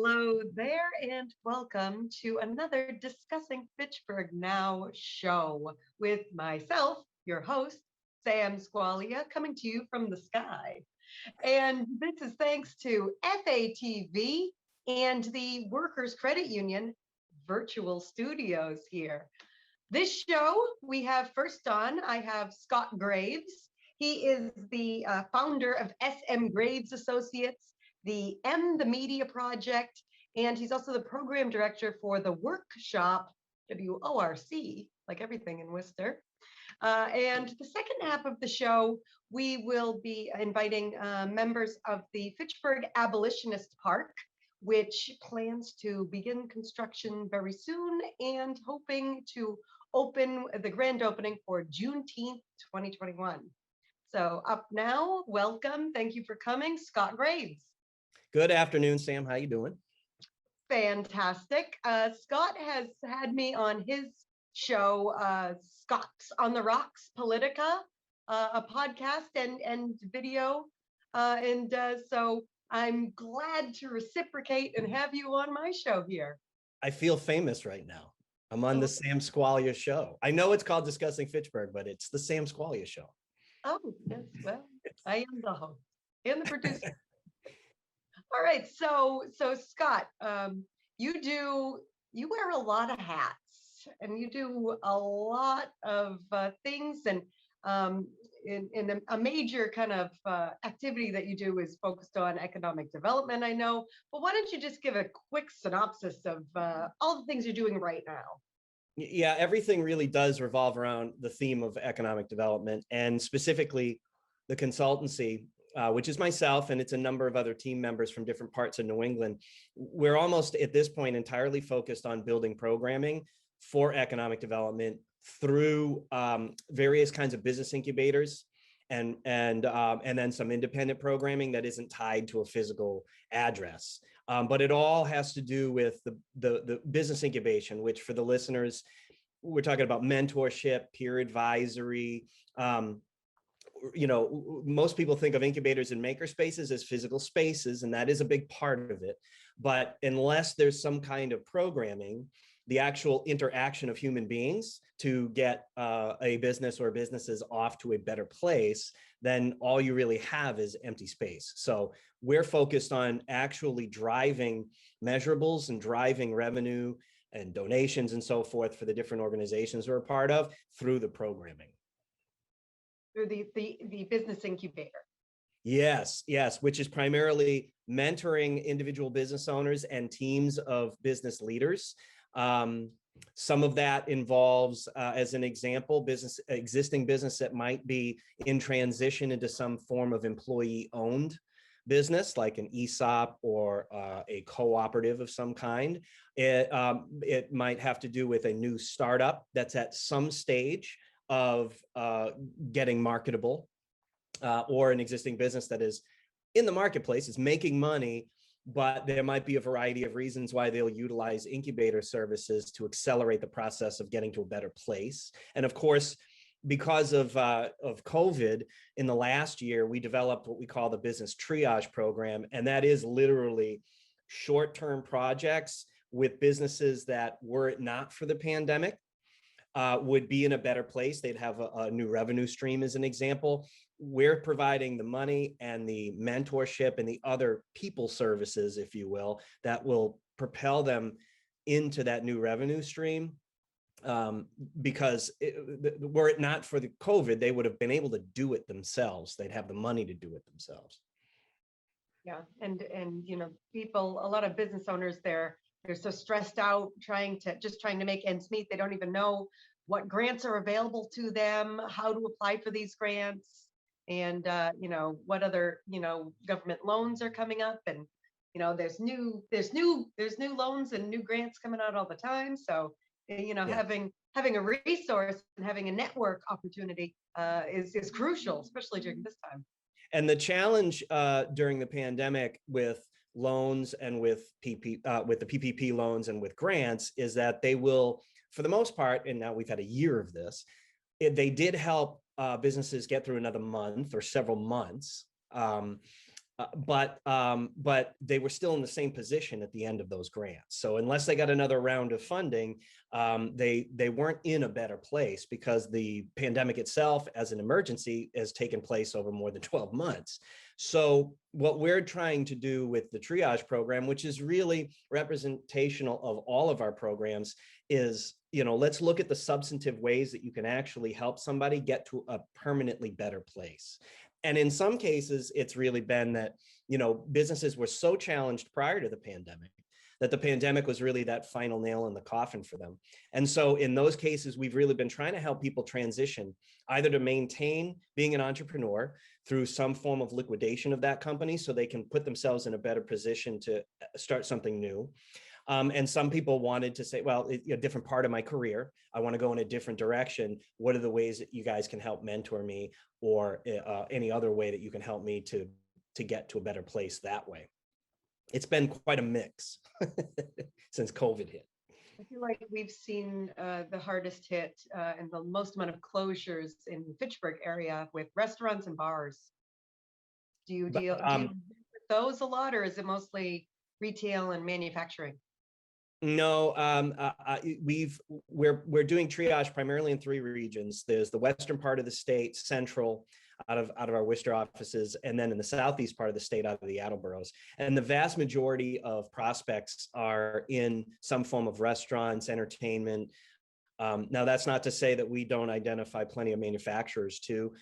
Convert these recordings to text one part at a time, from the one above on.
Hello there, and welcome to another Discussing Fitchburg Now show with myself, your host, Sam Squailia, coming to you from the sky. And this is thanks to FATV and the Workers Credit Union virtual studios here. This show, we have first on, I have Scott Graves. He is the founder of SM Graves Associates, the Media Project, and he's also the program director for the Workshop, WORC, like everything in Worcester. And the second half of the show, we will be inviting members of the Fitchburg Abolitionist Park, which plans to begin construction very soon and hoping to open the grand opening for Juneteenth 2021. So up now, welcome. Thank you for coming, Scott Graves. Good afternoon, Sam. How you doing? Fantastic. Scott has had me on his show, Scott's on the Rocks Politica, a podcast and video. So I'm glad to reciprocate and have you on my show here. I feel famous right now. I'm on the Sam Squailia show. I know it's called Discussing Fitchburg, but it's the Sam Squailia show. Oh, yes. Well, I am the host and the producer. All right. So Scott, you wear a lot of hats and you do a lot of things, and in a major kind of activity that you do is focused on economic development, I know, but why don't you just give a quick synopsis of all the things you're doing right now? Yeah, everything really does revolve around the theme of economic development, and specifically the consultancy, which is myself, and it's a number of other team members from different parts of New England. We're almost at this point entirely focused on building programming for economic development through various kinds of business incubators and then some independent programming that isn't tied to a physical address. But it all has to do with the business incubation, which for the listeners, we're talking about mentorship, peer advisory. Most people think of incubators and maker spaces as physical spaces, and that is a big part of it. But unless there's some kind of programming, the actual interaction of human beings to get a business or businesses off to a better place, then all you really have is empty space. So we're focused on actually driving measurables and driving revenue and donations and so forth for the different organizations we're a part of through the programming. Through the business incubator. Yes, which is primarily mentoring individual business owners and teams of business leaders. Some of that involves, as an example, existing business that might be in transition into some form of employee-owned business, like an ESOP or a cooperative of some kind. It might have to do with a new startup that's at some stage of getting marketable, or an existing business that is in the marketplace, is making money, but there might be a variety of reasons why they'll utilize incubator services to accelerate the process of getting to a better place. And of course, because of COVID, in the last year, we developed what we call the business triage program. And that is literally short-term projects with businesses that, were it not for the pandemic, would be in a better place. They'd have a new revenue stream, as an example. We're providing the money and the mentorship and the other people services, if you will, that will propel them into that new revenue stream. Because were it not for the COVID, they would have been able to do it themselves. They'd have the money to do it themselves. Yeah, and people, a lot of business owners, they're so stressed out trying to make ends meet. They don't even know what grants are available to them, how to apply for these grants, and what other government loans are coming up, and there's new loans and new grants coming out all the time. So having a resource and having a network opportunity is crucial, especially during this time. And the challenge during the pandemic with loans and with the PPP loans and with grants is that they will, for the most part, and now we've had a year of this, they did help businesses get through another month or several months. but they were still in the same position at the end of those grants. So unless they got another round of funding, they weren't in a better place, because the pandemic itself as an emergency has taken place over more than 12 months. So what we're trying to do with the triage program, which is really representational of all of our programs, is, let's look at the substantive ways that you can actually help somebody get to a permanently better place. And in some cases, it's really been that, businesses were so challenged prior to the pandemic that the pandemic was really that final nail in the coffin for them. And so in those cases, we've really been trying to help people transition either to maintain being an entrepreneur through some form of liquidation of that company so they can put themselves in a better position to start something new. And some people wanted to say, well, a different part of my career, I want to go in a different direction. What are the ways that you guys can help mentor me, or any other way that you can help me to get to a better place that way? It's been quite a mix since COVID hit. I feel like we've seen the hardest hit and the most amount of closures in the Fitchburg area with restaurants and bars. Do you deal with those a lot, or is it mostly retail and manufacturing? No, we're doing triage primarily in 3 regions. There's the western part of the state, central, out of our Worcester offices, and then in the southeast part of the state, out of the Attleboroughs. And the vast majority of prospects are in some form of restaurants, entertainment. Now, that's not to say that we don't identify plenty of manufacturers too,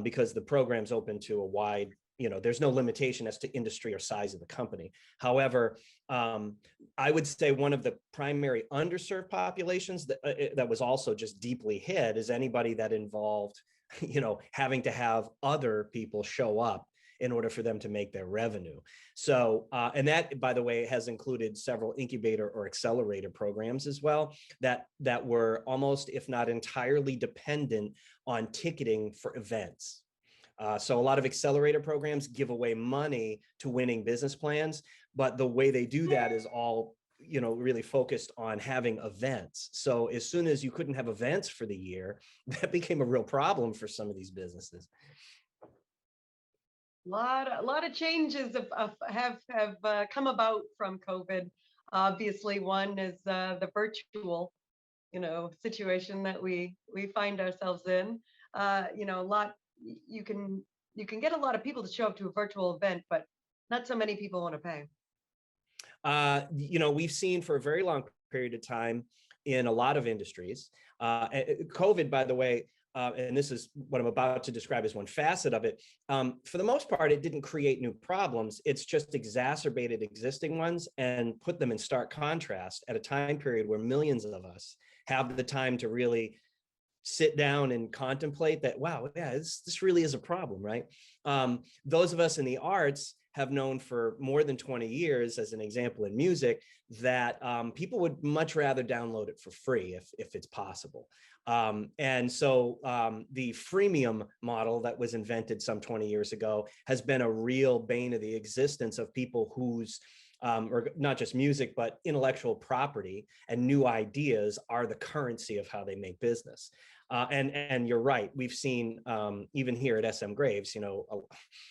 because the program's open to a wide, there's no limitation as to industry or size of the company. However, I would say one of the primary underserved populations that was also just deeply hit is anybody that involved, having to have other people show up in order for them to make their revenue. So, and that, by the way, has included several incubator or accelerator programs as well, that were almost, if not entirely, dependent on ticketing for events. So a lot of accelerator programs give away money to winning business plans, but the way they do that is all, really focused on having events. So as soon as you couldn't have events for the year, that became a real problem for some of these businesses. A lot of changes have come about from COVID. Obviously, one is the virtual, situation that we find ourselves in. A lot you can get a lot of people to show up to a virtual event, but not so many people want to pay. We've seen for a very long period of time in a lot of industries. COVID, by the way, and this is what I'm about to describe as one facet of it. For the most part, it didn't create new problems. It's just exacerbated existing ones and put them in stark contrast at a time period where millions of us have the time to really sit down and contemplate that, wow, yeah, this really is a problem, right? Those of us in the arts have known for more than 20 years, as an example in music, that people would much rather download it for free if it's possible. And so the freemium model that was invented some 20 years ago has been a real bane of the existence of people whose, or not just music, but intellectual property and new ideas are the currency of how they make business. And you're right, we've seen even here at SM Graves,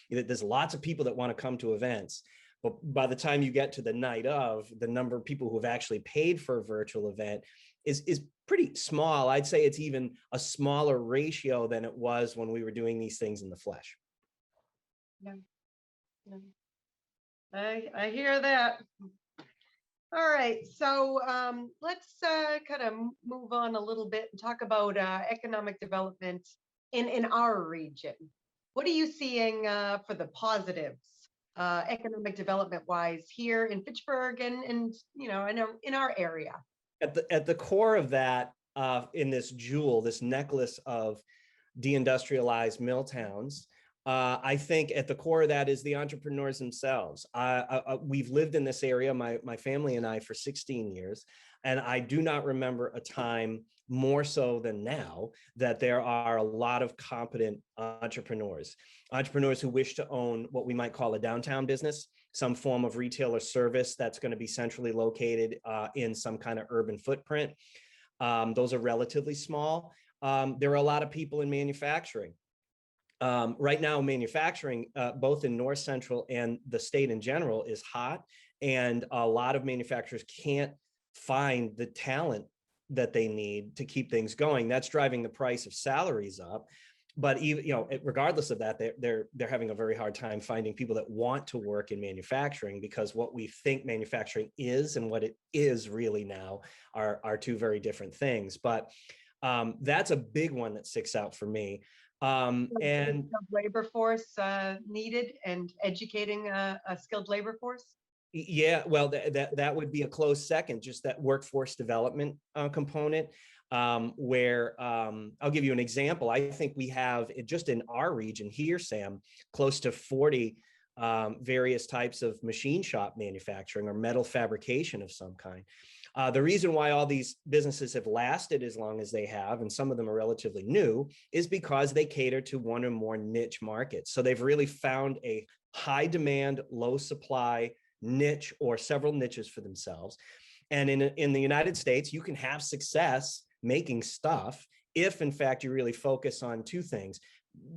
there's lots of people that want to come to events, but by the time you get to the night of, the number of people who have actually paid for a virtual event is pretty small. I'd say it's even a smaller ratio than it was when we were doing these things in the flesh. Yeah. I hear that. All right, so let's kind of move on a little bit and talk about economic development in our region. What are you seeing for the positives, economic development wise, here in Fitchburg and in our area? At the core of that, in this jewel, this necklace of deindustrialized mill towns, I think at the core of that is the entrepreneurs themselves. We've lived in this area, my family and I, for 16 years, and I do not remember a time more so than now that there are a lot of competent entrepreneurs who wish to own what we might call a downtown business, some form of retail or service that's going to be centrally located in some kind of urban footprint. Those are relatively small. There are a lot of people in manufacturing. Right now, manufacturing, both in North Central and the state in general, is hot, and a lot of manufacturers can't find the talent that they need to keep things going. That's driving the price of salaries up. But even, regardless of that, they're having a very hard time finding people that want to work in manufacturing, because what we think manufacturing is and what it is really now are two very different things. But that's a big one that sticks out for me. And labor force needed, and educating a skilled labor force. yeah, well, that would be a close second, just that workforce development component, where I'll give you an example. I think we have, just in our region here, Sam, close to 40 various types of machine shop manufacturing or metal fabrication of some kind. The reason why all these businesses have lasted as long as they have, and some of them are relatively new, is because they cater to one or more niche markets. So they've really found a high demand, low supply niche, or several niches for themselves. And in the United States, you can have success making stuff if, in fact, you really focus on two things: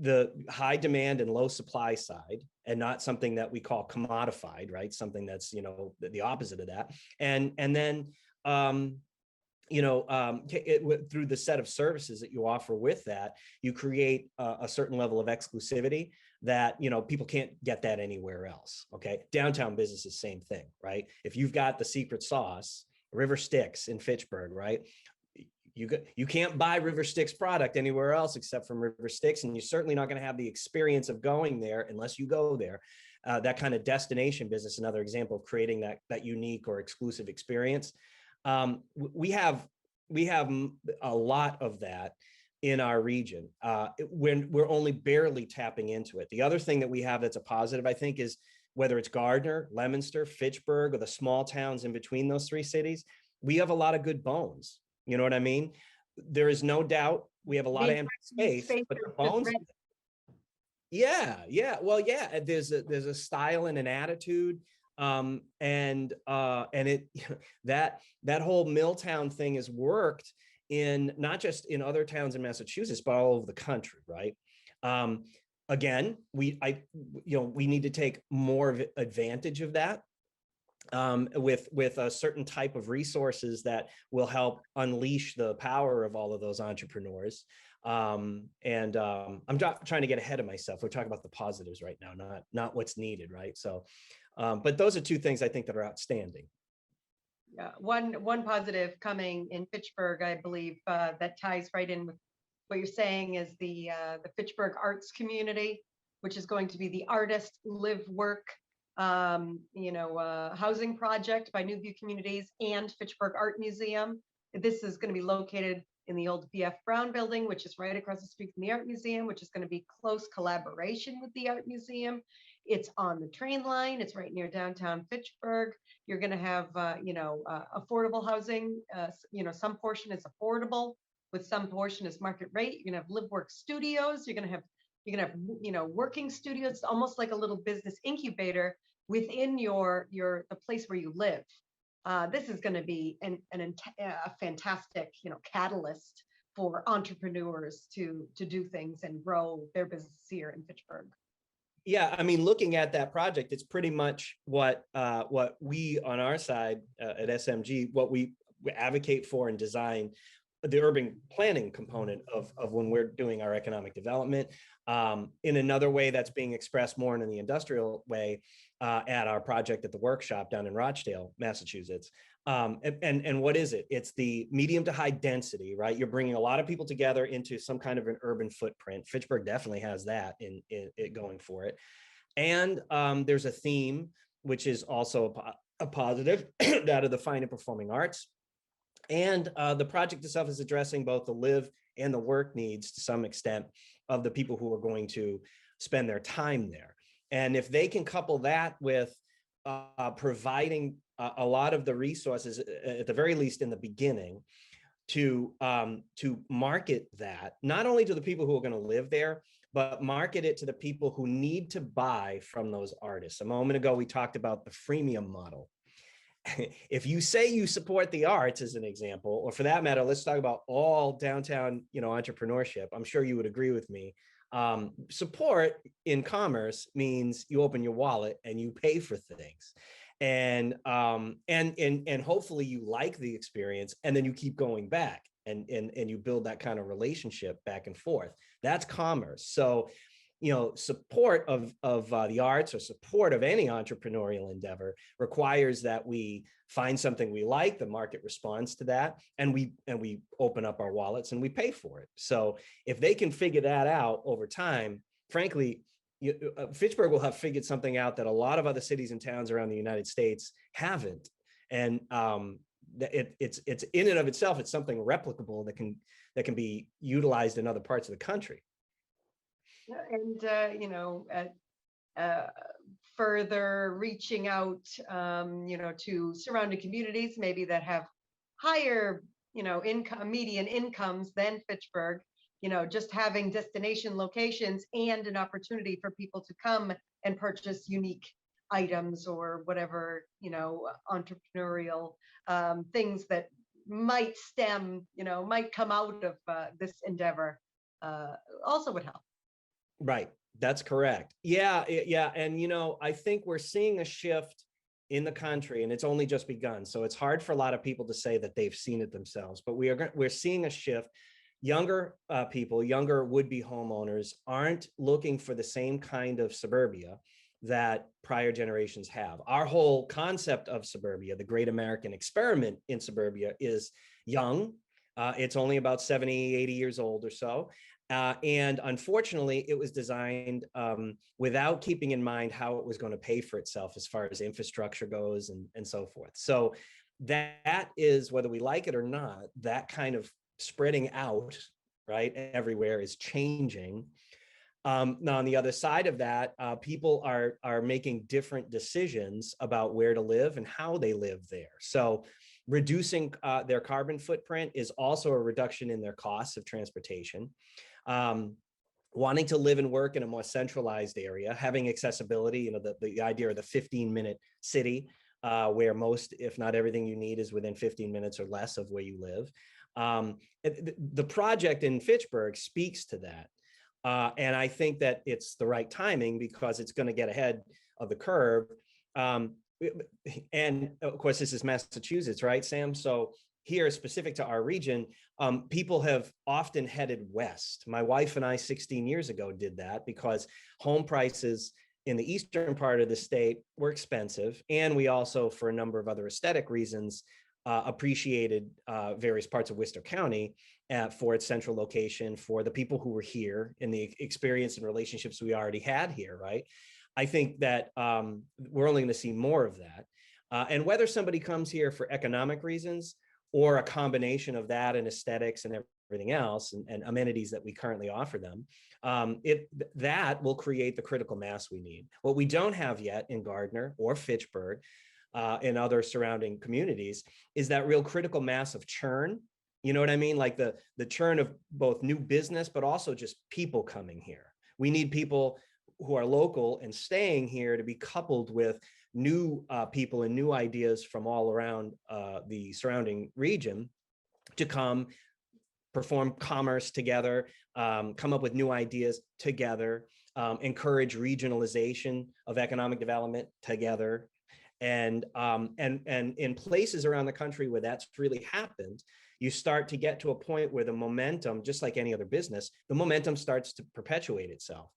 the high demand and low supply side, and not something that we call commodified, right? Something that's, the opposite of that. And then through the set of services that you offer with that, you create a certain level of exclusivity that, people can't get that anywhere else. Okay. Downtown business is the same thing, right? If you've got the secret sauce, River Sticks in Fitchburg, right? You can't buy River Sticks product anywhere else except from River Sticks. And you're certainly not going to have the experience of going there unless you go there. That kind of destination business, another example of creating that unique or exclusive experience. We have a lot of that in our region, when we're only barely tapping into it. The other thing that we have that's a positive, I think, is whether it's Gardner, Leominster, Fitchburg, or the small towns in between those three cities, we have a lot of good bones. You know what I mean? There is no doubt we have a lot of empty space, but the bones. Yeah. Well, yeah, there's a style and an attitude. And it that whole Milltown thing has worked in not just in other towns in Massachusetts, but all over the country, right? Again, we need to take more of advantage of that, with a certain type of resources that will help unleash the power of all of those entrepreneurs. I'm trying to get ahead of myself. We're talking about the positives right now, not what's needed, right? So, but those are two things I think that are outstanding. Yeah, one positive coming in Fitchburg, I believe, that ties right in with what you're saying, is the Fitchburg arts community, which is going to be the Artist Live Work housing project by New View Communities and Fitchburg Art Museum. This is going to be located in the old B.F. Brown building, which is right across the street from the Art Museum, which is going to be close collaboration with the Art Museum. It's on the train line. It's right near downtown Fitchburg. You're going to have, affordable housing. Some portion is affordable, with some portion is market rate. You're going to have live work studios. You're going to have, working studios. It's almost like a little business incubator within the place where you live. This is going to be a fantastic, catalyst for entrepreneurs to do things and grow their business here in Fitchburg. Yeah, I mean, looking at that project, it's pretty much what we on our side at SMG, what we advocate for and design, the urban planning component of when we're doing our economic development. In another way that's being expressed more in the industrial way at our project at the workshop down in Rochdale, Massachusetts. And what is it? It's the medium to high density, right? You're bringing a lot of people together into some kind of an urban footprint. Fitchburg definitely has that in it going for it. And there's a theme, which is also a positive, that of the fine and performing arts. And the project itself is addressing both the live and the work needs to some extent of the people who are going to spend their time there. And if they can couple that with providing a lot of the resources, at the very least in the beginning, to market that, not only to the people who are going to live there, but market it to the people who need to buy from those artists. A moment ago, we talked about the freemium model. If you say you support the arts, as an example, or for that matter, let's talk about all downtown, entrepreneurship. I'm sure you would agree with me. Support in commerce means you open your wallet and you pay for things. And hopefully you like the experience, and then you keep going back and you build that kind of relationship back and forth. That's commerce. So, support of the arts, or support of any entrepreneurial endeavor, requires that we find something we like, the market responds to that, and we open up our wallets and we pay for it. So if they can figure that out over time, frankly, Fitchburg will have figured something out that a lot of other cities and towns around the United States haven't. And it's in and of itself, it's something replicable that can be utilized in other parts of the country. And further reaching out, to surrounding communities, maybe that have higher, median incomes than Fitchburg, just having destination locations and an opportunity for people to come and purchase unique items or whatever, entrepreneurial things that might might come out of this endeavor, also would help. Right. That's correct. Yeah. And, I think we're seeing a shift in the country, and it's only just begun. So it's hard for a lot of people to say that they've seen it themselves, but we're seeing a shift. Younger people, younger would-be homeowners, aren't looking for the same kind of suburbia that prior generations have. Our whole concept of suburbia, the great American experiment in suburbia, is young. It's only about 70, 80 years old or so. And unfortunately, it was designed without keeping in mind how it was going to pay for itself as far as infrastructure goes and so forth. So that is, whether we like it or not, that kind of spreading out, right, everywhere is changing. Now, on the other side of that, people are making different decisions about where to live and how they live there. So reducing their carbon footprint is also a reduction in their costs of transportation. Wanting to live and work in a more centralized area, having accessibility, the idea of the 15-minute city, where most, if not everything you need, is within 15 minutes or less of where you live. The project in Fitchburg speaks to that. And I think that it's the right timing because it's going to get ahead of the curve. And of course, this is Massachusetts, right, Sam? So here, specific to our region, people have often headed west. My wife and I 16 years ago did that because home prices in the eastern part of the state were expensive. And we also, for a number of other aesthetic reasons, appreciated various parts of Worcester County for its central location, for the people who were here and the experience and relationships we already had here, right? I think that we're only going to see more of that. And whether somebody comes here for economic reasons or a combination of that and aesthetics and everything else and amenities that we currently offer them, that will create the critical mass we need. What we don't have yet in Gardner or Fitchburg and other surrounding communities is that real critical mass of churn. You know what I mean? Like the churn of both new business, but also just people coming here. We need people who are local and staying here to be coupled with new people and new ideas from all around the surrounding region to come perform commerce together, come up with new ideas together, encourage regionalization of economic development together. And in places around the country where that's really happened, you start to get to a point where the momentum, just like any other business, the momentum starts to perpetuate itself.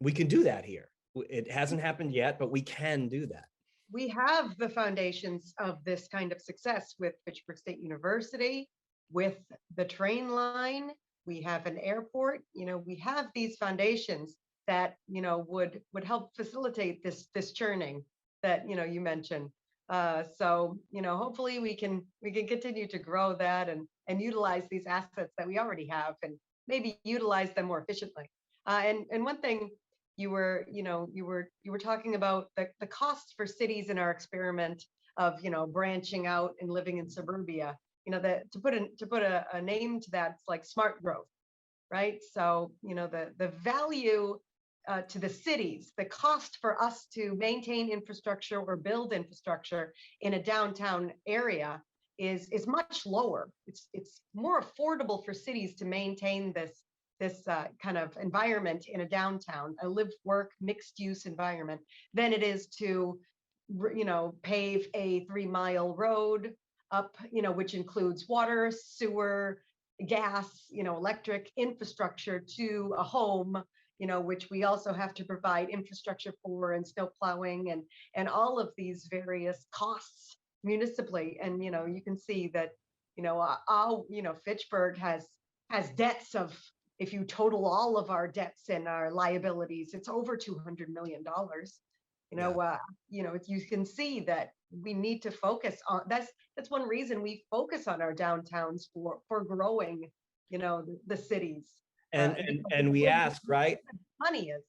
We can do that here. It hasn't happened yet, but we can do that. We have the foundations of this kind of success with Fitchburg State University, with the train line. We have an airport. We have these foundations that would help facilitate this churning that you mentioned. So hopefully we can continue to grow that and utilize these assets that we already have and maybe utilize them more efficiently. And one thing you were talking about the costs for cities in our experiment of branching out and living in suburbia. That to put a name to that, it's like smart growth, right? So the value to the cities, the cost for us to maintain infrastructure or build infrastructure in a downtown area is much lower. It's more affordable for cities to maintain kind of environment in a downtown, a live work mixed use environment, than it is to pave a 3-mile road up, which includes water, sewer, gas, electric infrastructure to a home, which we also have to provide infrastructure for, and snow plowing, and all of these various costs municipally. And you can see that Fitchburg has debts of, if you total all of our debts and our liabilities, it's over $200 million. You can see that we need to focus on that's one reason we focus on our downtowns for growing, the cities. And we ask, right? Money is.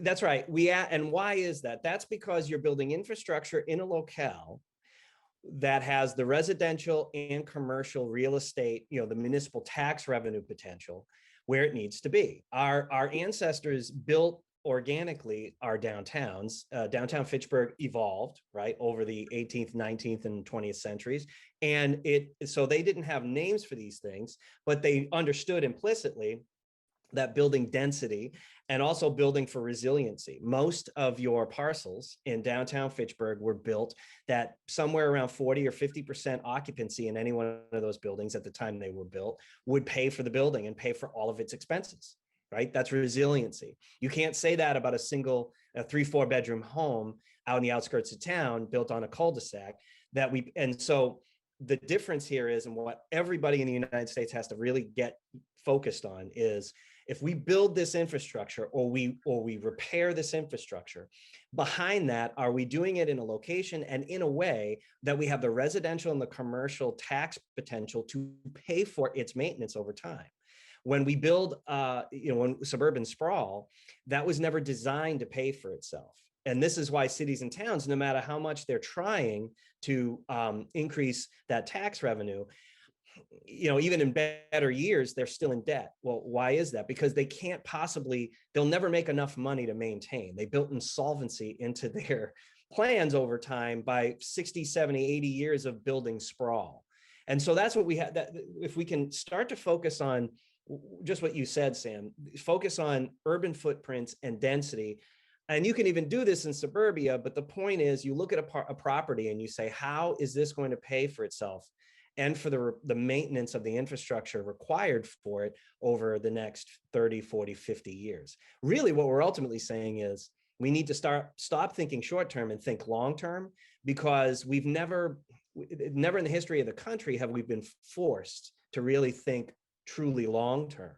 That's right. And why is that? That's because you're building infrastructure in a locale that has the residential and commercial real estate, the municipal tax revenue potential where it needs to be. Our ancestors built organically our downtowns. Downtown Fitchburg evolved, right, over the 18th, 19th, and 20th centuries. And so they didn't have names for these things, but they understood implicitly that building density and also building for resiliency. Most of your parcels in downtown Fitchburg were built that somewhere around 40 or 50% occupancy in any one of those buildings at the time they were built would pay for the building and pay for all of its expenses, right? That's resiliency. You can't say that about a 3-4 bedroom home out in the outskirts of town built on a cul-de-sac and so the difference here is, and what everybody in the United States has to really get focused on is, if we build this infrastructure or we repair this infrastructure, behind that, are we doing it in a location and in a way that we have the residential and the commercial tax potential to pay for its maintenance over time? When we build, when suburban sprawl, that was never designed to pay for itself. And this is why cities and towns, no matter how much they're trying to increase that tax revenue, even in better years, they're still in debt. Well, why is that? Because they'll never make enough money to maintain. They built insolvency into their plans over time by 60, 70, 80 years of building sprawl. And so that's what we have, that if we can start to focus on just what you said, Sam, focus on urban footprints and density. And you can even do this in suburbia, but the point is, you look at a property and you say, how is this going to pay for itself and for the maintenance of the infrastructure required for it over the next 30, 40, 50 years? Really, what we're ultimately saying is we need to stop thinking short-term and think long-term, because we've never in the history of the country have we been forced to really think truly long-term.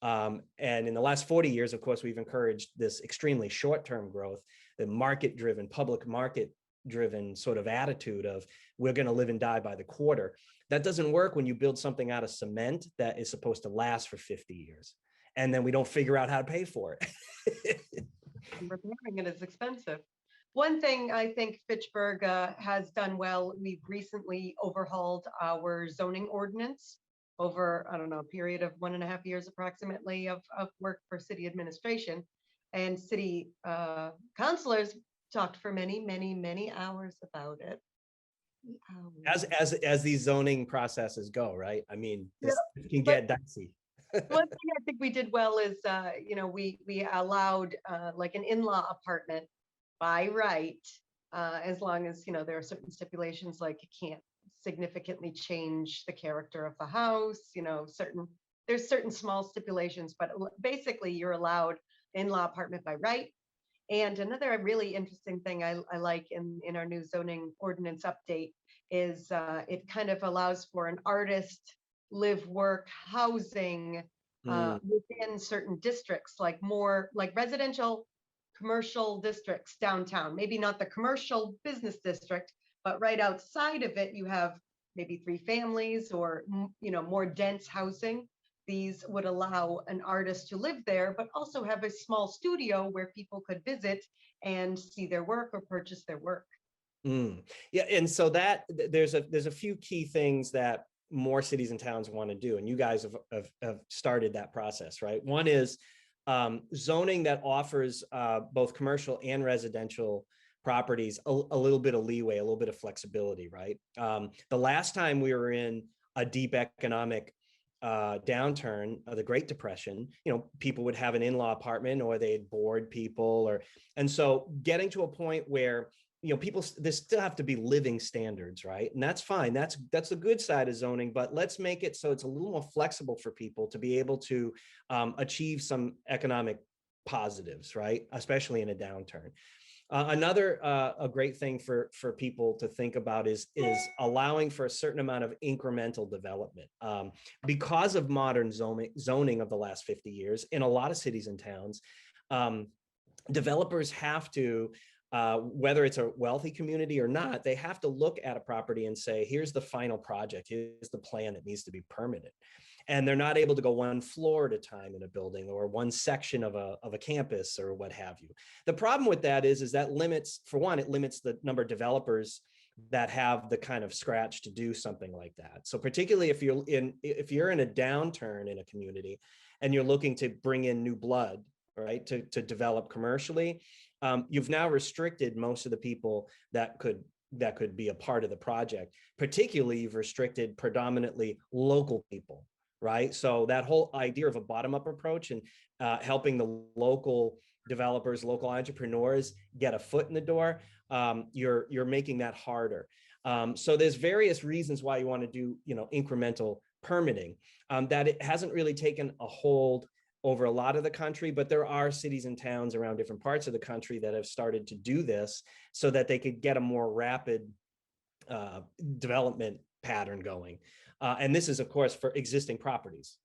And in the last 40 years, of course, we've encouraged this extremely short-term growth, the market-driven, public market-driven sort of attitude of we're going to live and die by the quarter. That doesn't work when you build something out of cement that is supposed to last for 50 years. And then we don't figure out how to pay for it. Repairing it is expensive. One thing I think Fitchburg has done well, we've recently overhauled our zoning ordinance over, a period of 1.5 years approximately of work for city administration, and city councilors talked for many, many, many hours about it. As these zoning processes go, right? I mean, this can get dicey. One thing I think we did well is, we allowed like an in-law apartment by right, as long as, there are certain stipulations, like it can't significantly change the character of the house, there's certain small stipulations, but basically you're allowed in-law apartment by right. And another really interesting thing I like in our new zoning ordinance update is it kind of allows for an artist live, work, housing within certain districts, like more like residential, commercial districts downtown, maybe not the commercial business district, but right outside of it, you have maybe 3 families or, more dense housing. These would allow an artist to live there, but also have a small studio where people could visit and see their work or purchase their work. Yeah, and so that there's a few key things that more cities and towns want to do, and you guys have started that process, right? One is zoning that offers both commercial and residential properties a little bit of leeway, a little bit of flexibility, right? The last time we were in a deep economic downturn of the Great Depression, people would have an in-law apartment or they'd board people, and so getting to a point where people, there still have to be living standards, right? And that's fine. That's the good side of zoning, but let's make it so it's a little more flexible for people to be able to achieve some economic positives, right? Especially in a downturn. Another a great thing for people to think about is allowing for a certain amount of incremental development. Because of modern zoning of the last 50 years, in a lot of cities and towns, developers have to, whether it's a wealthy community or not, they have to look at a property and say, here's the final project, here's the plan that needs to be permitted. And they're not able to go one floor at a time in a building or one section of a campus or what have you. The problem with that is that limits, for one, it limits the number of developers that have the kind of scratch to do something like that. So particularly if you're in a downturn in a community and you're looking to bring in new blood, right, to develop commercially, you've now restricted most of the people that could be a part of the project. Particularly, you've restricted predominantly local people, right? So that whole idea of a bottom-up approach and helping the local developers, local entrepreneurs get a foot in the door, you're making that harder. So there's various reasons why you want to do incremental permitting. That it hasn't really taken a hold over a lot of the country, but there are cities and towns around different parts of the country that have started to do this so that they could get a more rapid development pattern going. And this is, of course, for existing properties.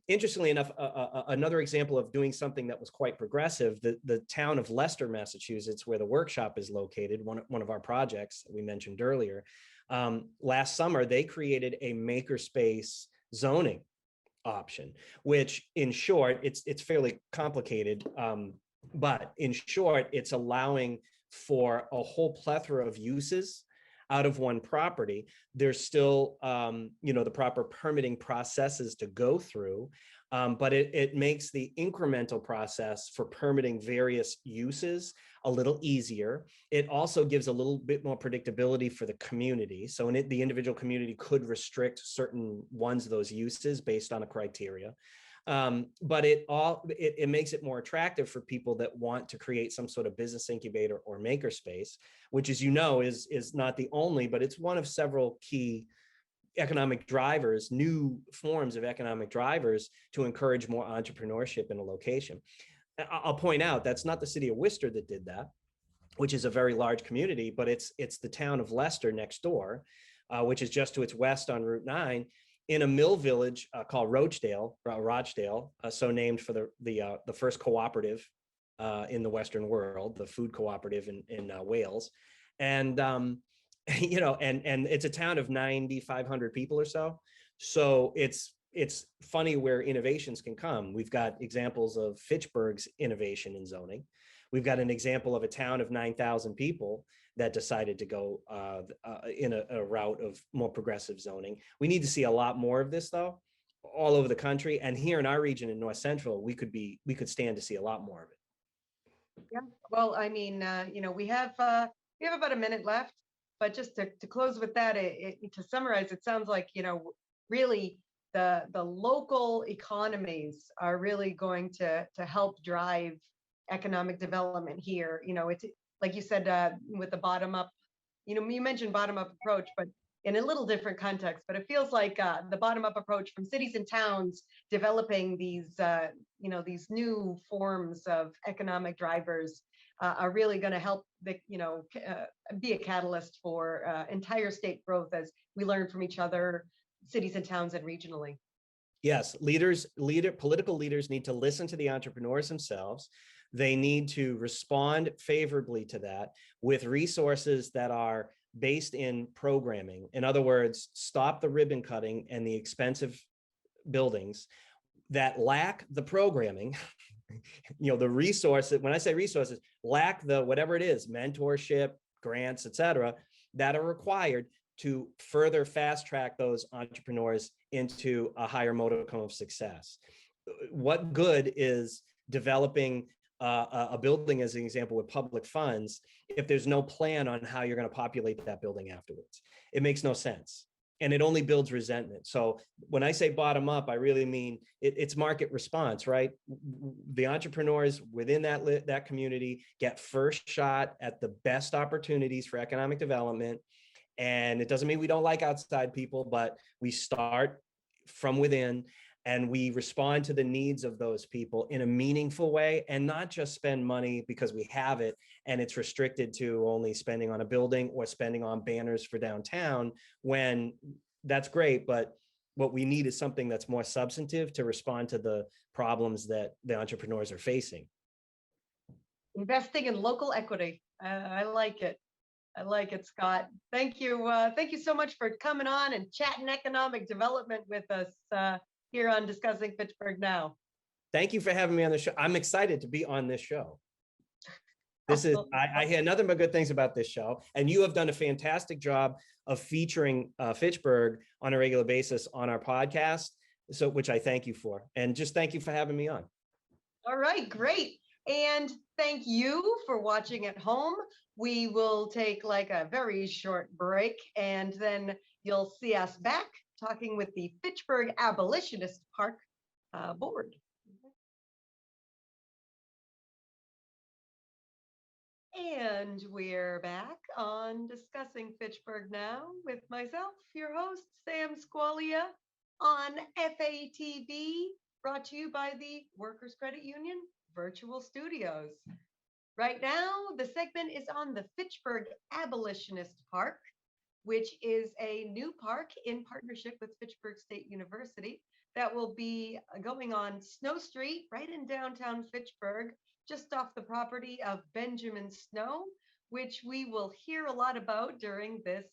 Interestingly enough, another example of doing something that was quite progressive, the town of Leicester, Massachusetts, where the workshop is located, one of our projects that we mentioned earlier, last summer, they created a makerspace zoning option, which in short, it's fairly complicated, but in short, it's allowing for a whole plethora of uses out of one property. There's still the proper permitting processes to go through, but it makes the incremental process for permitting various uses a little easier. It also gives a little bit more predictability for the community. So the individual community could restrict certain ones of those uses based on a criteria. But it makes it more attractive for people that want to create some sort of business incubator or makerspace, which, as you know, is not the only, but it's one of several key economic drivers, new forms of economic drivers to encourage more entrepreneurship in a location. I'll point out that's not the city of Worcester that did that, which is a very large community, but it's the town of Leicester next door, which is just to its west on Route 9, in a mill village called Rochdale, so named for the first cooperative in the Western world, the food cooperative in Wales, and and it's a town of 9,500 people or so. So it's funny where innovations can come. We've got examples of Fitchburg's innovation in zoning. We've got an example of a town of 9,000 people that decided to go in a route of more progressive zoning. We need to see a lot more of this, though, all over the country. And here in our region in North Central, we could stand to see a lot more of it. Yeah. Well, I mean, we have about a minute left, but just to close with that, to summarize, it sounds like, really the local economies are really going to help drive economic development here. It's like you said, with the bottom up, you mentioned bottom up approach, but in a little different context, but it feels like the bottom up approach from cities and towns developing these new forms of economic drivers are really going to help be a catalyst for entire state growth as we learn from each other, cities and towns, and regionally. Yes, political leaders need to listen to the entrepreneurs themselves. They need to respond favorably to that with resources that are based in programming. In other words, stop the ribbon cutting and the expensive buildings that lack the programming, the resources. When I say resources, lack the whatever it is, mentorship, grants, et cetera, that are required to further fast track those entrepreneurs into a higher modicum of success. What good is developing a building, as an example, with public funds if there's no plan on how you're going to populate that building afterwards? It makes no sense. and it only builds resentment. So when I say bottom up, I really mean it's market response, right? The entrepreneurs within that community get first shot at the best opportunities for economic development. And it doesn't mean we don't like outside people, but we start from within and we respond to the needs of those people in a meaningful way, and not just spend money because we have it and it's restricted to only spending on a building or spending on banners for downtown, when that's great, but what we need is something that's more substantive to respond to the problems that the entrepreneurs are facing. Investing in local equity. I like it. I like it, Scott. Thank you. Thank you so much for coming on and chatting economic development with us here on Discussing Fitchburg Now. Thank you for having me on the show. I'm excited to be on this show. I hear nothing but good things about this show, and you have done a fantastic job of featuring Fitchburg on a regular basis on our podcast, so which I thank you for, and just thank you for having me on. All right, great. And thank you for watching at home. We will take like a very short break, and then you'll see us back talking with the Fitchburg Abolitionist Park board. And we're back on Discussing Fitchburg Now with myself, your host, Sam Squailia, on FATV, brought to you by the Workers Credit Union Virtual Studios. Right now, the segment is on the Fitchburg Abolitionist Park, which is a new park in partnership with Fitchburg State University that will be going on Snow Street, right in downtown Fitchburg, just off the property of Benjamin Snow, which we will hear a lot about during this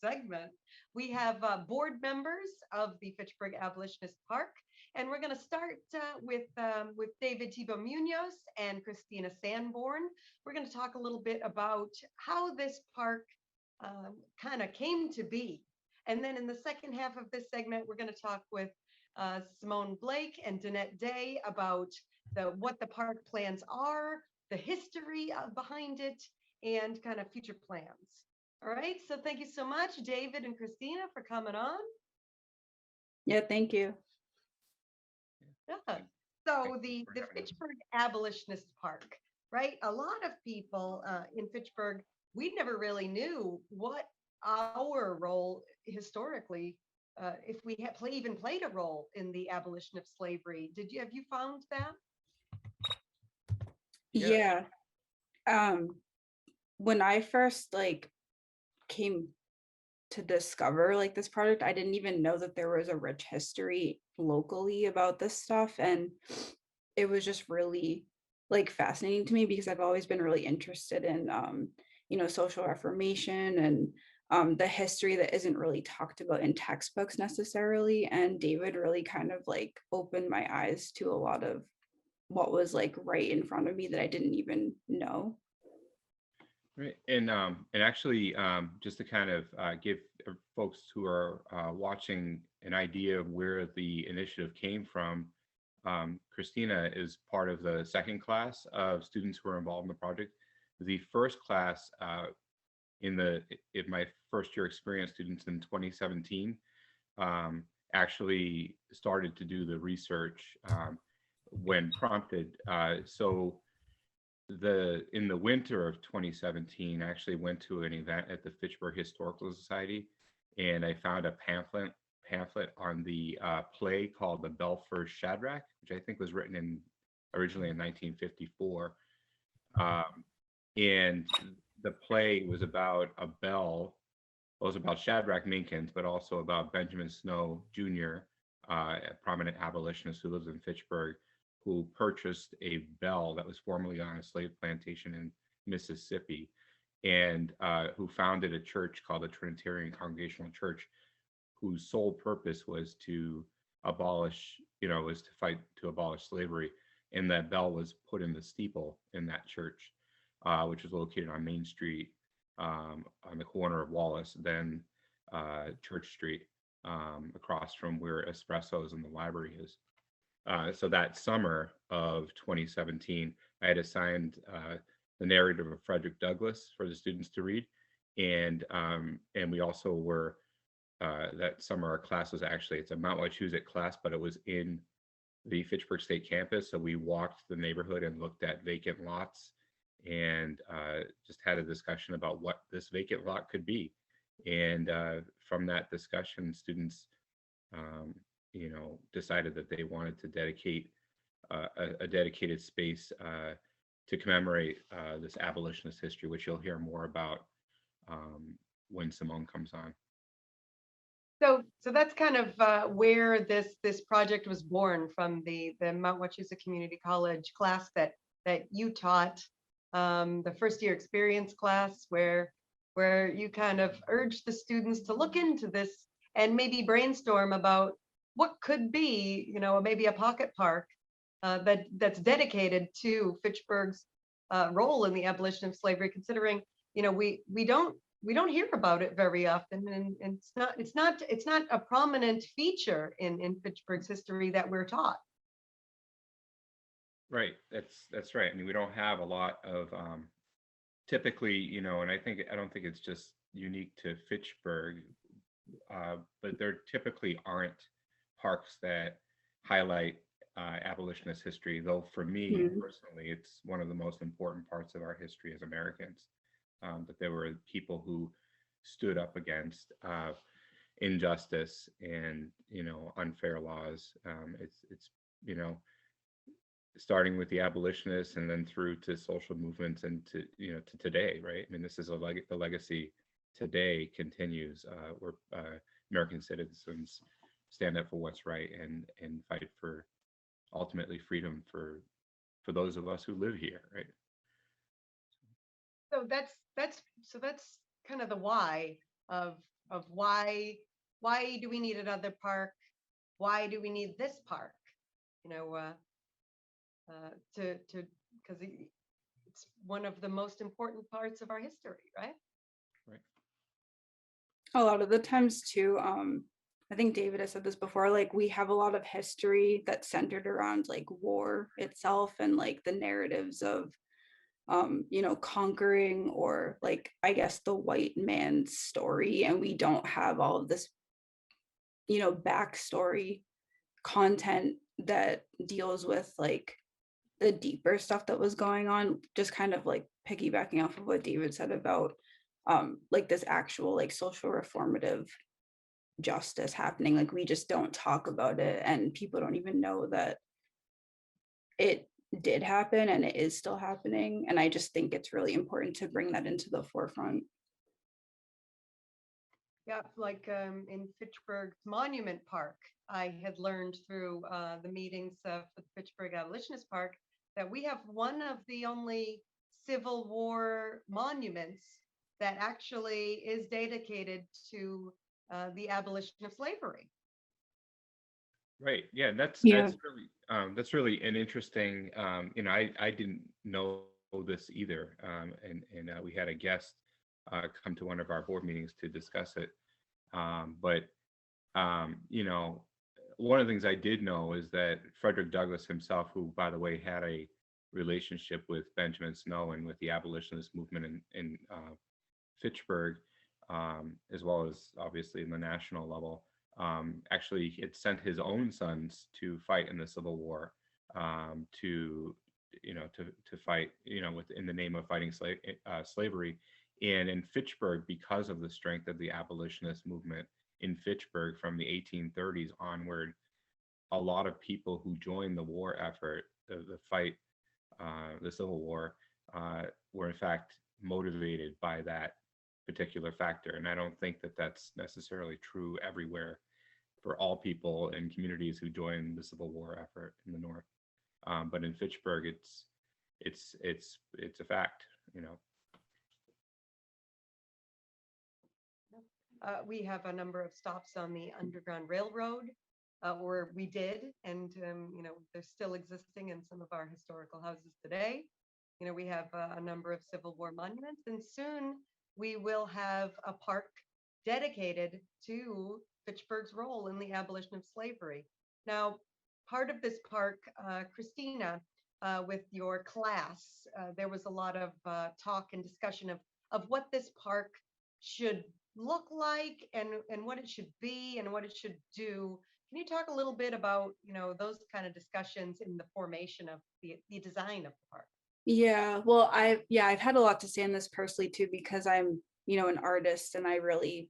segment. We have board members of the Fitchburg Abolitionist Park, and we're going to start with David Thibault Munoz and Christina Sanborn. We're going to talk a little bit about how this park kind of came to be. And then in the second half of this segment, we're going to talk with Simone Blake and Danette Day about what the park plans are, the history behind it, and kind of future plans. All right, so thank you so much, David and Christina, for coming on. Yeah, thank you. Yeah. So the Fitchburg Abolitionist Park, right? A lot of people in Fitchburg, we never really knew what our role historically, if we had even played a role in the abolition of slavery. Have you found that? Yeah. When I first came to discover this project, I didn't even know that there was a rich history locally about this stuff, and it was just really fascinating to me because I've always been really interested in social reformation and the history that isn't really talked about in textbooks necessarily. And David really kind of opened my eyes to a lot of what was right in front of me that I didn't even know. Right, and actually, just to kind of give folks who are watching an idea of where the initiative came from, Christina is part of the second class of students who are involved in the project. The first class, in my first year experience, students in 2017, actually started to do the research when prompted. So in the winter of 2017, I actually went to an event at the Fitchburg Historical Society, and I found a pamphlet on the play called The Belfast Shadrach, which I think was written originally in 1954. And the play was about a bell. Well, it was about Shadrach Minkins, but also about Benjamin Snow Jr., a prominent abolitionist who lives in Fitchburg, who purchased a bell that was formerly on a slave plantation in Mississippi, and who founded a church called the Trinitarian Congregational Church, whose sole purpose was to fight to abolish slavery. And that bell was put in the steeple in that church, which was located on Main Street, on the corner of Wallace, then Church Street, across from where Espresso's in the library is. So that summer of 2017, I had assigned the narrative of Frederick Douglass for the students to read, and we also were that summer our class was actually, it's a Mount Wachusett class, but it was in the Fitchburg State campus. So we walked the neighborhood and looked at vacant lots and just had a discussion about what this vacant lot could be. And from that discussion, students, decided that they wanted to dedicate a dedicated space to commemorate this abolitionist history, which you'll hear more about when Simone comes on. So that's kind of where this project was born, from the Mount Wachusett Community College class that you taught, the first year experience class, where you kind of urged the students to look into this and maybe brainstorm about what could be, maybe a pocket park that's dedicated to Fitchburg's role in the abolition of slavery, considering we don't hear about it very often, and it's not a prominent feature in Fitchburg's history that we're taught. Right, that's right. I mean, we don't have a lot of typically, and I don't think it's just unique to Fitchburg, but there typically aren't parks that highlight abolitionist history. Though for me personally, it's one of the most important parts of our history as Americans. That there were people who stood up against injustice and unfair laws. It's starting with the abolitionists and then through to social movements and to to today, right? I mean, this is the legacy today continues, where American citizens stand up for what's right and fight for ultimately freedom for those of us who live here, right? So that's kind of the why of why do we need another park? Why do we need this park? To because it's one of the most important parts of our history, right? Right. A lot of the times too, I think David has said this before, like we have a lot of history that's centered around like war itself and like the narratives of conquering, or like I guess the white man's story, and we don't have all of this backstory content that deals with like the deeper stuff that was going on. Just kind of like piggybacking off of what David said about like this actual like social reformative justice happening, like we just don't talk about it, and people don't even know that it did happen and it is still happening. And I just think it's really important to bring that into the forefront. Yeah, like in Fitchburg's Monument Park, I had learned through the meetings for the Fitchburg Abolitionist Park that we have one of the only Civil War monuments that actually is dedicated to the abolition of slavery. Right. Yeah, Yeah. that's really an interesting. I didn't know this either, and we had a guest come to one of our board meetings to discuss it. But one of the things I did know is that Frederick Douglass himself, who by the way had a relationship with Benjamin Snow and with the abolitionist movement in Fitchburg, as well as obviously in the national level. Actually, had sent his own sons to fight in the Civil War, to fight, in the name of fighting slavery. And in Fitchburg, because of the strength of the abolitionist movement in Fitchburg from the 1830s onward, a lot of people who joined the war effort, the fight, the Civil War, were in fact motivated by that particular factor. And I don't think that that's necessarily true everywhere for all people and communities who joined the Civil War effort in the North. But in Fitchburg, it's a fact, We have a number of stops on the Underground Railroad, where we did, and they're still existing in some of our historical houses today. We have a number of Civil War monuments, and soon we will have a park dedicated to Fitchburg's role in the abolition of slavery. Now, part of this park, Christina, with your class, there was a lot of talk and discussion of what this park should look like and what it should be and what it should do. Can you talk a little bit about, those kind of discussions in the formation of the design of the park? Yeah, well, I've had a lot to say on this personally too, because I'm, an artist, and I really,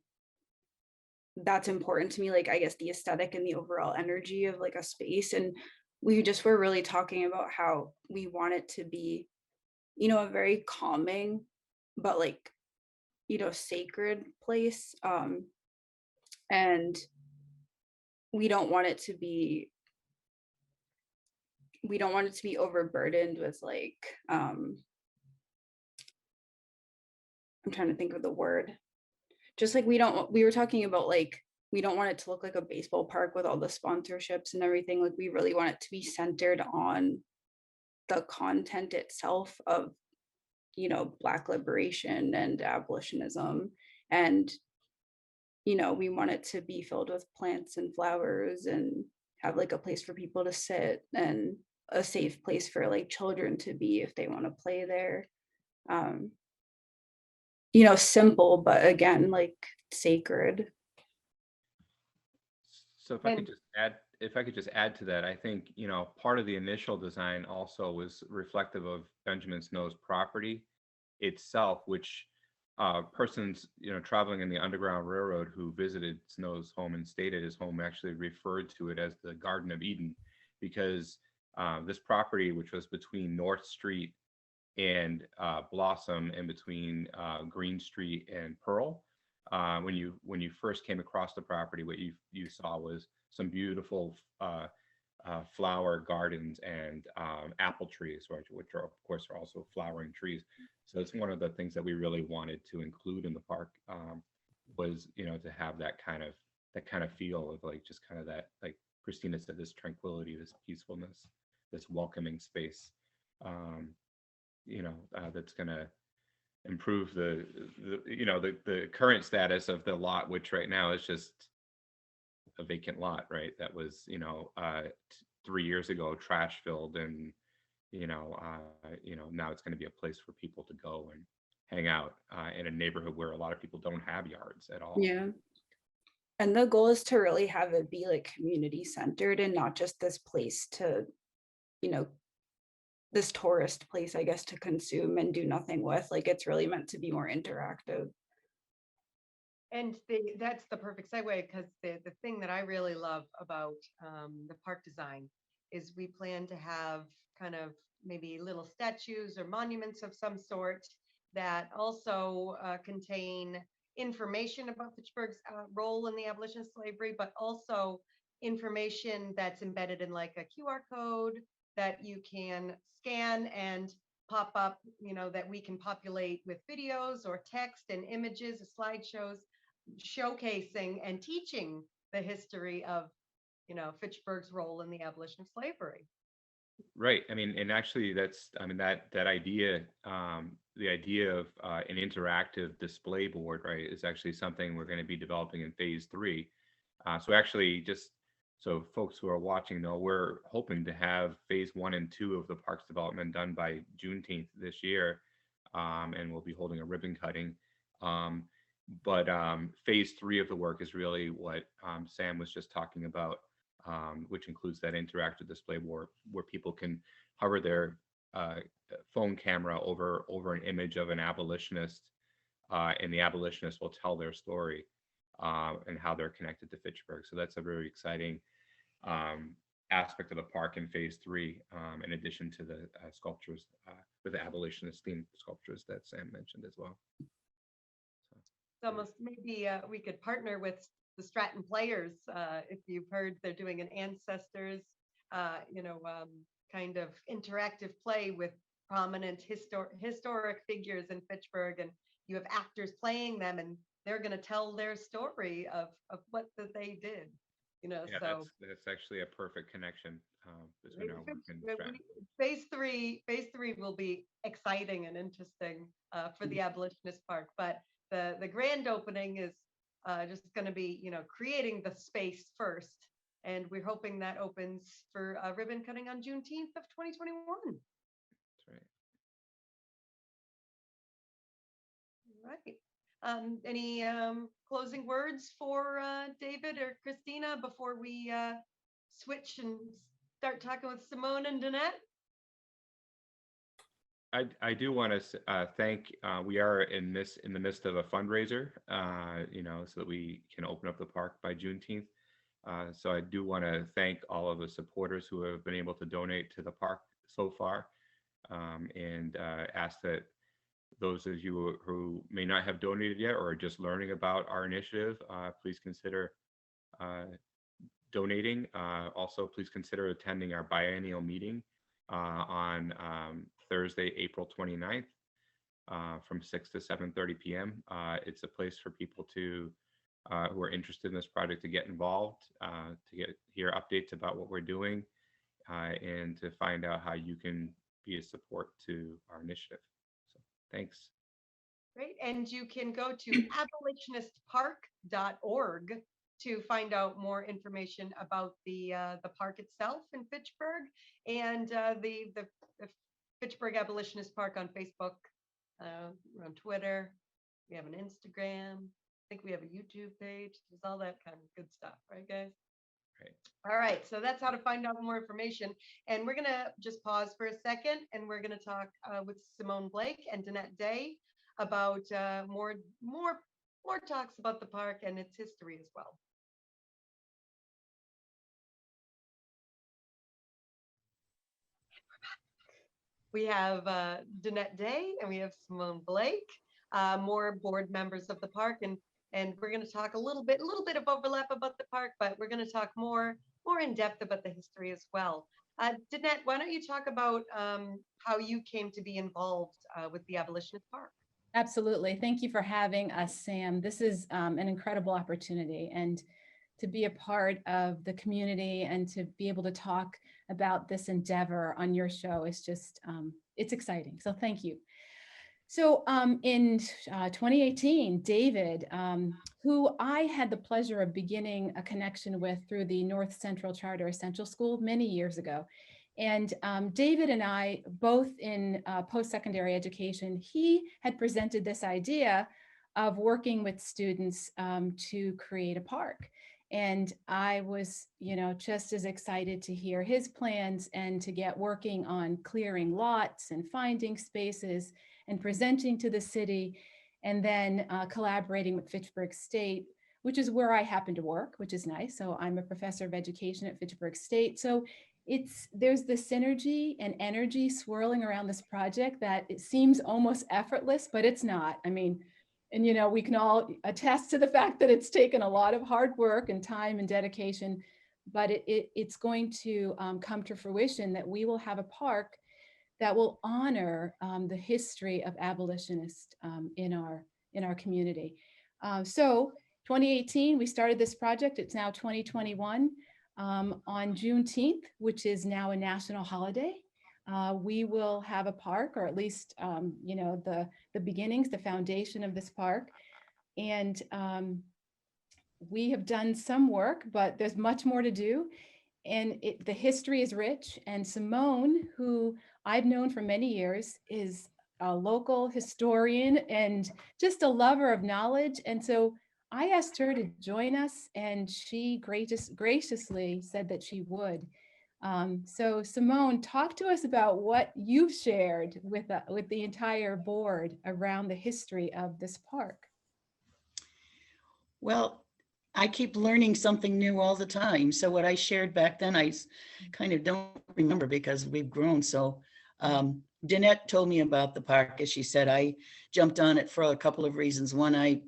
that's important to me, like, I guess the aesthetic and the overall energy of like a space. And we just were really talking about how we want it to be, a very calming, but like, sacred place. And we don't want it to be, overburdened with like, I'm trying to think of the word. Just like we were talking about like, we don't want it to look like a baseball park with all the sponsorships and everything. Like, we really want it to be centered on the content itself of, Black liberation and abolitionism. And, we want it to be filled with plants and flowers, and have like a place for people to sit, and a safe place for like children to be if they want to play there. Um, Simple, but again, like sacred. So And if I could just add to that, I think, part of the initial design also was reflective of Benjamin Snow's property itself, which persons, traveling in the Underground Railroad who visited Snow's home and stayed at his home actually referred to it as the Garden of Eden, because this property, which was between North Street and Blossom, and between Green Street and Pearl. When you first came across the property, what you saw was some beautiful flower gardens and apple trees, which are of course are also flowering trees. So it's one of the things that we really wanted to include in the park, was to have that kind of feel of like just kind of that, like Christina said, this tranquility, this peacefulness, this welcoming space. That's going to improve the current status of the lot, which right now is just a vacant lot, right? That was 3 years ago trash filled, and now it's going to be a place for people to go and hang out in a neighborhood where a lot of people don't have yards at all. Yeah. And the goal is to really have it be like community centered, and not just this place to, this tourist place, I guess, to consume and do nothing with. Like, it's really meant to be more interactive. And that's the perfect segue, because the thing that I really love about the park design is we plan to have kind of maybe little statues or monuments of some sort that also contain information about Fitchburg's role in the abolition of slavery, but also information that's embedded in like a QR code that you can scan and pop up, that we can populate with videos or text and images, slideshows showcasing and teaching the history of, Fitchburg's role in the abolition of slavery. Right. I mean, and actually that idea, the idea of an interactive display board, right, is actually something we're going to be developing in phase 3. So actually, just so folks who are watching know, we're hoping to have phase 1 and 2 of the parks development done by Juneteenth this year. And we'll be holding a ribbon cutting. But phase 3 of the work is really what Sam was just talking about, which includes that interactive display board where people can hover their phone camera over an image of an abolitionist, and the abolitionist will tell their story and how they're connected to Fitchburg. So that's a very exciting aspect of the park in phase 3, in addition to the sculptures, with the abolitionist themed sculptures that Sam mentioned as well. Almost maybe we could partner with the Stratton Players. If you've heard, they're doing an ancestors, kind of interactive play with prominent historic figures in Fitchburg, and you have actors playing them, and they're going to tell their story of what that they did. Yeah, so that's actually a perfect connection between our work and Stratton. Phase three will be exciting and interesting for the Abolitionist Park, but the grand opening is just going to be, creating the space first, and we're hoping that opens for ribbon cutting on Juneteenth of 2021. That's right. Right. Any closing words for David or Christina before we switch and start talking with Simone and Danette? I do want to thank. We are in the midst of a fundraiser, so that we can open up the park by Juneteenth. So I do want to thank all of the supporters who have been able to donate to the park so far, and ask that those of you who may not have donated yet or are just learning about our initiative, please consider donating. Also, please consider attending our biennial meeting on Thursday, April 29th, from 6 to 7:30 p.m. It's a place for people to who are interested in this project to get involved, to hear updates about what we're doing, and to find out how you can be a support to our initiative. So thanks. Great. And you can go to abolitionistpark.org to find out more information about the park itself in Fitchburg, and the Fitchburg Abolitionist Park on Facebook, on Twitter. We have an Instagram. I think we have a YouTube page. There's all that kind of good stuff, right, guys? Right. All right, so that's how to find out more information. And we're gonna just pause for a second, and we're gonna talk with Simone Blake and Danette Day about more talks about the park and its history as well. We have Danette Day and we have Simone Blake, more board members of the park, and we're going to talk a little bit of overlap about the park, but we're going to talk more in depth about the history as well. Danette, why don't you talk about how you came to be involved with the Abolitionist Park? Absolutely. Thank you for having us, Sam. This is an incredible opportunity, and to be a part of the community and to be able to talk about this endeavor on your show is just, it's exciting. So thank you. So in 2018, David, who I had the pleasure of beginning a connection with through the North Central Charter Essential School many years ago. And David and I, both in post-secondary education, he had presented this idea of working with students to create a park. And I was, just as excited to hear his plans and to get working on clearing lots and finding spaces and presenting to the city, and then collaborating with Fitchburg State, which is where I happen to work, which is nice. So I'm a professor of education at Fitchburg State. So there's the synergy and energy swirling around this project that it seems almost effortless, but it's not. I mean, and we can all attest to the fact that it's taken a lot of hard work and time and dedication, but it's going to come to fruition that we will have a park that will honor the history of abolitionists in our community. So 2018, we started this project. It's now 2021. On Juneteenth, which is now a national holiday, we will have a park, or at least, the beginnings, the foundation of this park. And we have done some work, but there's much more to do. And the history is rich. And Simone, who I've known for many years, is a local historian and just a lover of knowledge. And so I asked her to join us, and she graciously said that she would. So Simone, talk to us about what you've shared with the entire board around the history of this park. Well, I keep learning something new all the time. So what I shared back then, I kind of don't remember because we've grown. So Danette told me about the park. As she said, I jumped on it for a couple of reasons. One, I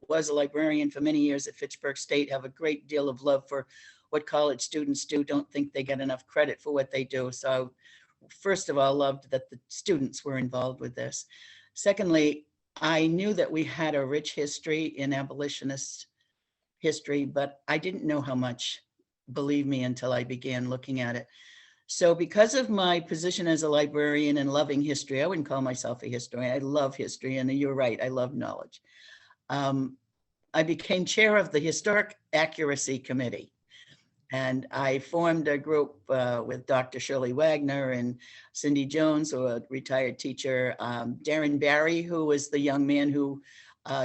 was a librarian for many years at Fitchburg State, have a great deal of love for what college students do, don't think they get enough credit for what they do. So first of all, loved that the students were involved with this. Secondly, I knew that we had a rich history in abolitionist history, but I didn't know how much, believe me, until I began looking at it. So because of my position as a librarian and loving history, I wouldn't call myself a historian. I love history, and you're right, I love knowledge. I became chair of the Historic Accuracy Committee, and I formed a group with Dr. Shirley Wagner and Cindy Jones, who a retired teacher, Darren Barry, who was the young man who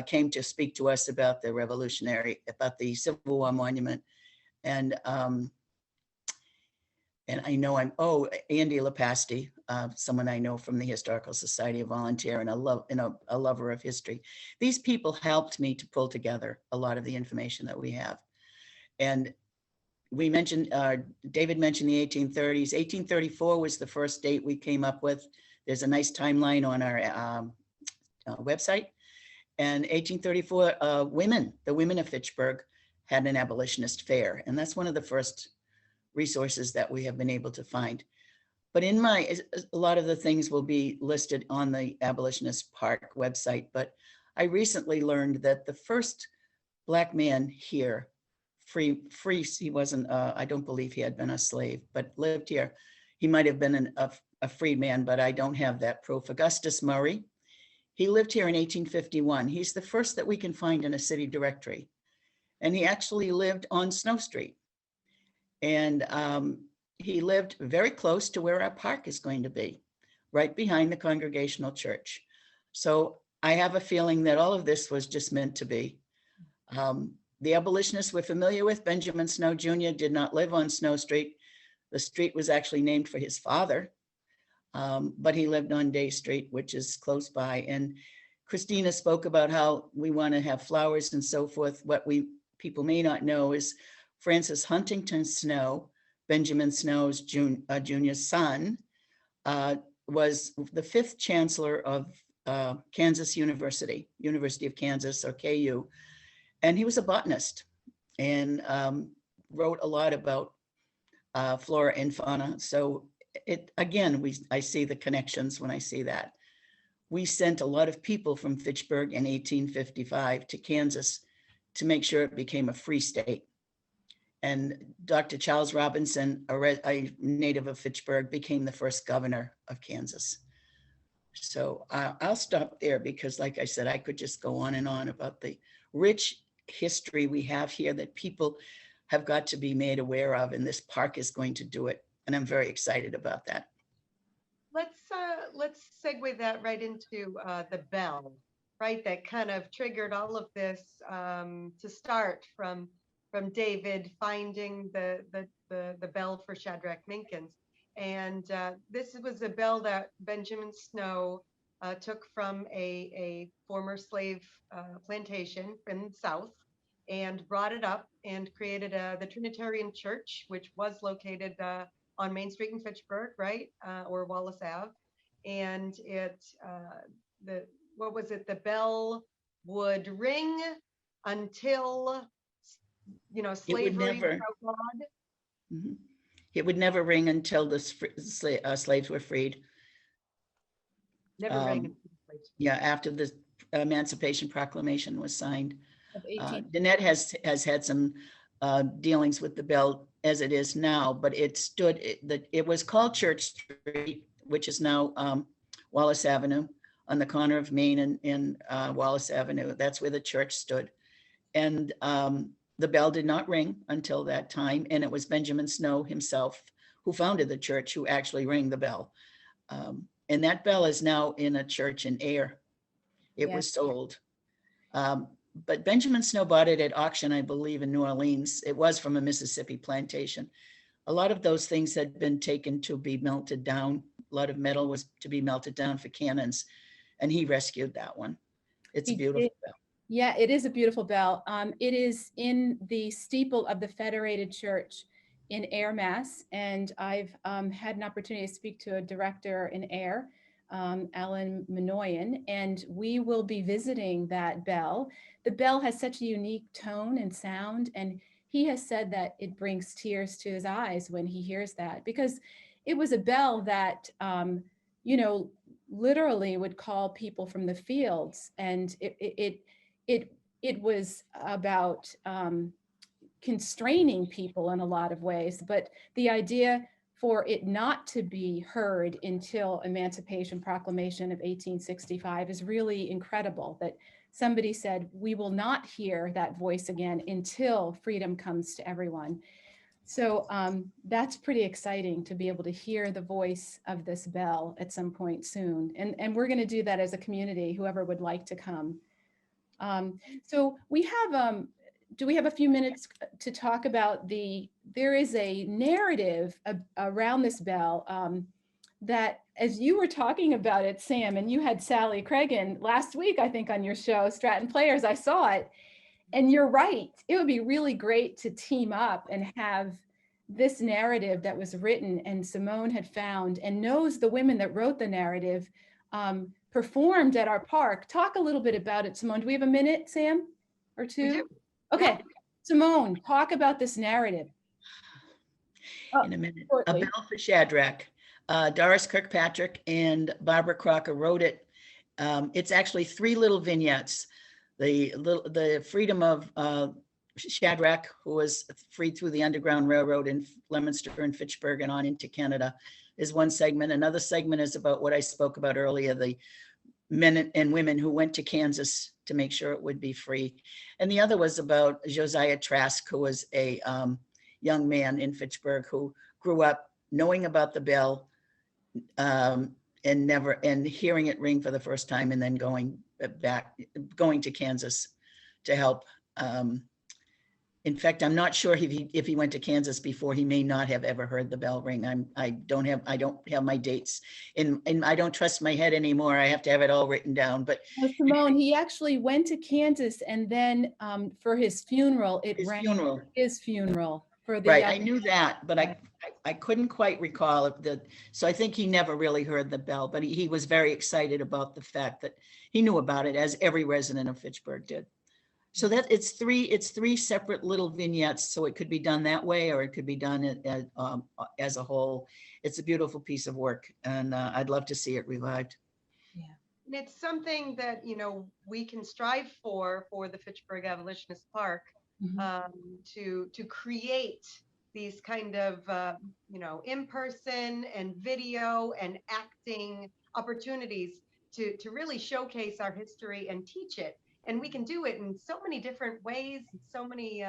came to speak to us about the Civil War monument. And I know Andy Lepasti, someone I know from the Historical Society of Volunteer and a lover of history. These people helped me to pull together a lot of the information that we have. And we mentioned, David mentioned the 1830s. 1834 was the first date we came up with. There's a nice timeline on our website. And 1834, the women of Fitchburg had an abolitionist fair. And that's one of the first resources that we have been able to find. But a lot of the things will be listed on the Abolitionist Park website. But I recently learned that the first Black man here, free, he wasn't, I don't believe he had been a slave, but lived here. He might have been a freed man, but I don't have that proof. Augustus Murray, he lived here in 1851. He's the first that we can find in a city directory. And he actually lived on Snow Street. And he lived very close to where our park is going to be, right behind the Congregational Church. So I have a feeling that all of this was just meant to be. The abolitionists we're familiar with, Benjamin Snow Jr. did not live on Snow Street. The street was actually named for his father, but he lived on Day Street, which is close by. And Christina spoke about how we want to have flowers and so forth. What people may not know is Francis Huntington Snow, Benjamin Snow's Jr.'s son, was the 5th chancellor of Kansas University of Kansas, or KU. And he was a botanist and wrote a lot about flora and fauna. So I see the connections when I see that. We sent a lot of people from Fitchburg in 1855 to Kansas to make sure it became a free state. And Dr. Charles Robinson, a native of Fitchburg, became the first governor of Kansas. So I'll stop there because, like I said, I could just go on and on about the rich history we have here that people have got to be made aware of, and this park is going to do it. And I'm very excited about that. Let's segue that right into the bell, right? That kind of triggered all of this to start from David finding the bell for Shadrach Minkins. And this was a bell that Benjamin Snow took from a former slave plantation in the South and brought it up and created the Trinitarian Church, which was located on Main Street in Fitchburg, right? Or Wallace Ave. And what was it? The bell would ring until slavery was outlawed. Mm-hmm. It would never ring until the slaves were freed. Never rang until slaves. Yeah, after the Emancipation Proclamation was signed. Danette has had some dealings with the bell as it is now, but it was called Church Street, which is now Wallace Avenue, on the corner of Main and Wallace Avenue. That's where the church stood. And the bell did not ring until that time. And it was Benjamin Snow himself who founded the church who actually rang the bell. And that bell is now in a church in Ayer. It was sold. But Benjamin Snow bought it at auction, I believe, in New Orleans. It was from a Mississippi plantation. A lot of those things had been taken to be melted down. A lot of metal was to be melted down for cannons. And he rescued that one. It's a beautiful bell. Yeah, it is a beautiful bell. It is in the steeple of the Federated Church in Ayer, Mass. And I've had an opportunity to speak to a director in Ayer, Alan Minoyan, and we will be visiting that bell. The bell has such a unique tone and sound, and he has said that it brings tears to his eyes when he hears that, because it was a bell that, literally would call people from the fields, and it was about constraining people in a lot of ways, but the idea for it not to be heard until Emancipation Proclamation of 1865 is really incredible, that somebody said, we will not hear that voice again until freedom comes to everyone. So that's pretty exciting to be able to hear the voice of this bell at some point soon. And we're going to do that as a community, whoever would like to come. So we have, do we have a few minutes to talk about there is a narrative around this bell that, as you were talking about it, Sam, and you had Sally Cregan last week, I think, on your show, Stratton Players, I saw it. And you're right. It would be really great to team up and have this narrative that was written and Simone had found and knows the women that wrote the narrative performed at our park. Talk a little bit about it, Simone. Do we have a minute, Sam, or two? We do. Okay, Yeah. Simone, talk about this narrative. In a minute. A Shortly. Bell for Shadrach. Doris Kirkpatrick and Barbara Crocker wrote it. It's actually 3 little vignettes. The freedom of Shadrach, who was freed through the Underground Railroad in Leominster and Fitchburg and on into Canada, is one segment. Another segment is about what I spoke about earlier, the men and women who went to Kansas to make sure it would be free. And the other was about Josiah Trask, who was a young man in Fitchburg who grew up knowing about the bell and hearing it ring for the first time, and then going to Kansas to help. In fact, I'm not sure if he went to Kansas before. He may not have ever heard the bell ring. I don't have my dates, and I don't trust my head anymore. I have to have it all written down. But Simone, he actually went to Kansas, and then for his funeral, it rang his funeral for the right. I knew that, but I couldn't quite recall it. So I think he never really heard the bell, but he was very excited about the fact that he knew about it, as every resident of Fitchburg did. So that it's three separate little vignettes. So it could be done that way, or it could be done as a whole. It's a beautiful piece of work, and I'd love to see it revived. Yeah, And it's something that, we can strive for the Fitchburg Abolitionist Park, to create these kind of, in-person and video and acting opportunities to really showcase our history and teach it. And we can do it in so many different ways, so many,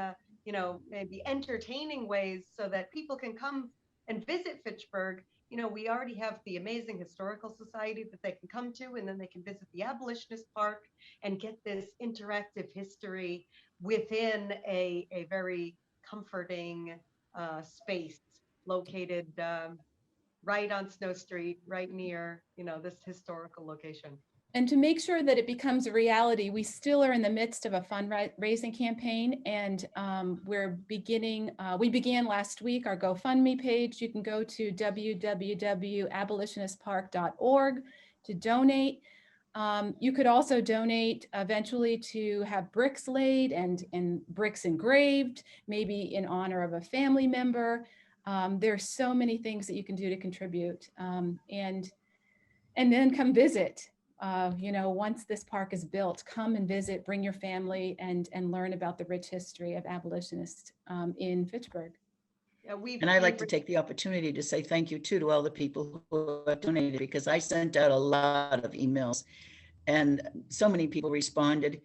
maybe entertaining ways, so that people can come and visit Fitchburg. We already have the amazing historical society that they can come to, and then they can visit the Abolitionist Park and get this interactive history within a very comforting space located right on Snow Street, right near, this historical location. And to make sure that it becomes a reality, we still are in the midst of a fundraising campaign, and we began last week our GoFundMe page. You can go to www.abolitionistpark.org to donate. You could also donate eventually to have bricks laid and bricks engraved, maybe in honor of a family member. There's so many things that you can do to contribute, and then come visit. Once this park is built, come and visit, bring your family, and learn about the rich history of abolitionists in Fitchburg. Yeah, and I'd like to take the opportunity to say thank you too to all the people who have donated, because I sent out a lot of emails and so many people responded,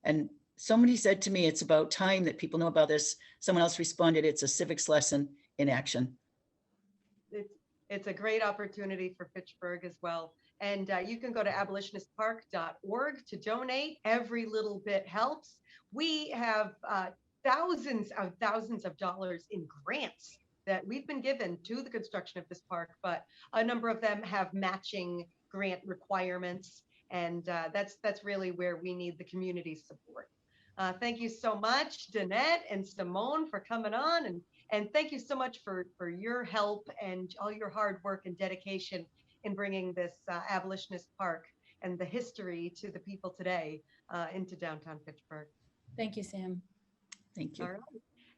and somebody said to me, it's about time that people know about this. Someone else responded, it's a civics lesson in action. It's a great opportunity for Fitchburg as well. And you can go to abolitionistpark.org to donate. Every little bit helps. We have thousands of dollars in grants that we've been given to the construction of this park, but a number of them have matching grant requirements. And that's really where we need the community support. Thank you so much, Danette and Simone, for coming on. And thank you so much for your help and all your hard work and dedication in bringing this abolitionist park and the history to the people today into downtown Fitchburg. Thank you, Sam. Thank you. All right.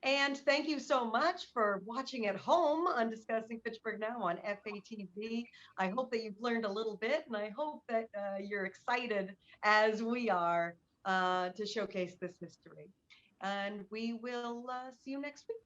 And thank you so much for watching at home on Discussing Fitchburg Now on FATV. I hope that you've learned a little bit, and I hope that you're excited as we are to showcase this history. And we will see you next week.